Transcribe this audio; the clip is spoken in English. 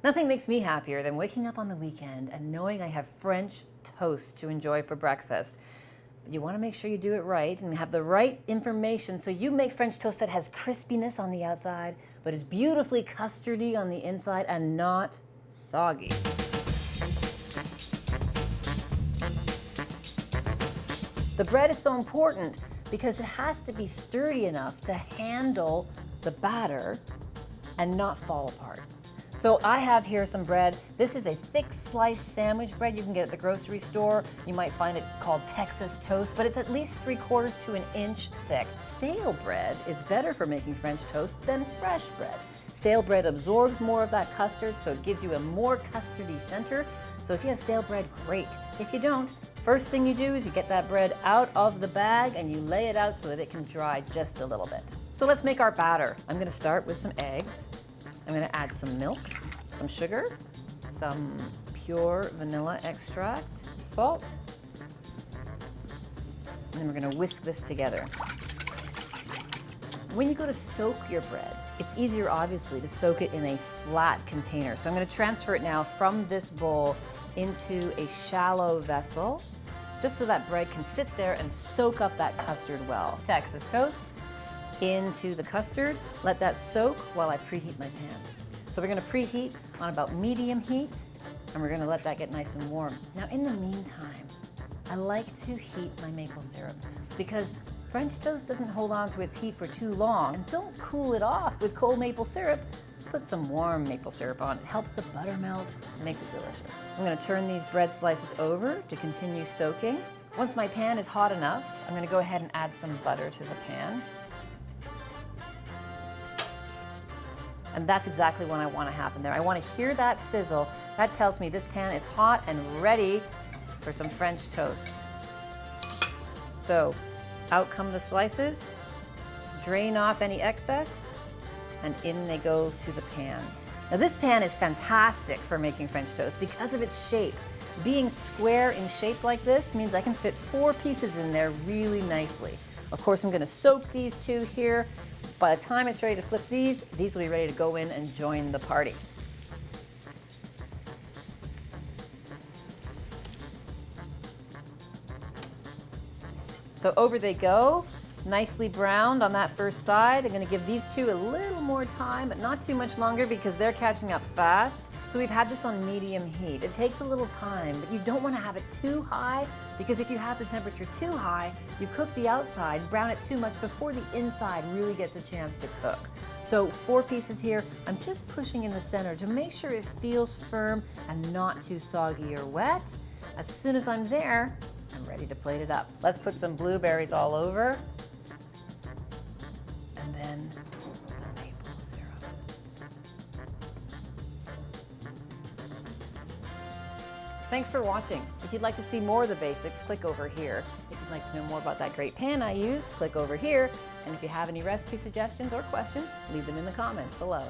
Nothing makes me happier than waking up on the weekend and knowing I have French toast to enjoy for breakfast. You want to make sure you do it right and have the right information so you make French toast that has crispiness on the outside, but is beautifully custardy on the inside and not soggy. The bread is so important because it has to be sturdy enough to handle the batter and not fall apart. So I have here some bread. This is a thick sliced sandwich bread you can get at the grocery store. You might find it called Texas toast, but it's at least 3/4 to an inch thick. Stale bread is better for making French toast than fresh bread. Stale bread absorbs more of that custard, so it gives you a more custardy center. So if you have stale bread, great. If you don't, first thing you do is you get that bread out of the bag and you lay it out so that it can dry just a little bit. So let's make our batter. I'm gonna start with some eggs. I'm gonna add some milk, some sugar, some pure vanilla extract, salt, and then we're gonna whisk this together. When you go to soak your bread, it's easier obviously to soak it in a flat container. So I'm gonna transfer it now from this bowl into a shallow vessel, just so that bread can sit there and soak up that custard well. Texas toast into the custard. Let that soak while I preheat my pan. So we're gonna preheat on about medium heat, and we're gonna let that get nice and warm. Now in the meantime, I like to heat my maple syrup because French toast doesn't hold on to its heat for too long. And don't cool it off with cold maple syrup. Put some warm maple syrup on. It helps the butter melt, it makes it delicious. I'm gonna turn these bread slices over to continue soaking. Once my pan is hot enough, I'm gonna go ahead and add some butter to the pan. And that's exactly what I want to happen there. I want to hear that sizzle. That tells me this pan is hot and ready for some French toast. So out come the slices, drain off any excess, and in they go to the pan. Now this pan is fantastic for making French toast because of its shape. Being square in shape like this means I can fit 4 pieces in there really nicely. Of course, I'm going to soak these 2 here. By the time it's ready to flip these will be ready to go in and join the party. So over they go, nicely browned on that first side. I'm gonna give these 2 a little more time, but not too much longer because they're catching up fast. So we've had this on medium heat. It takes a little time, but you don't wanna have it too high because if you have the temperature too high, you cook the outside, brown it too much before the inside really gets a chance to cook. So 4 pieces here. I'm just pushing in the center to make sure it feels firm and not too soggy or wet. As soon as I'm there, I'm ready to plate it up. Let's put some blueberries all over. And then the maple syrup. Thanks for watching. If you'd like to see more of the basics, click over here. If you'd like to know more about that great pan I used, click over here. And if you have any recipe suggestions or questions, leave them in the comments below.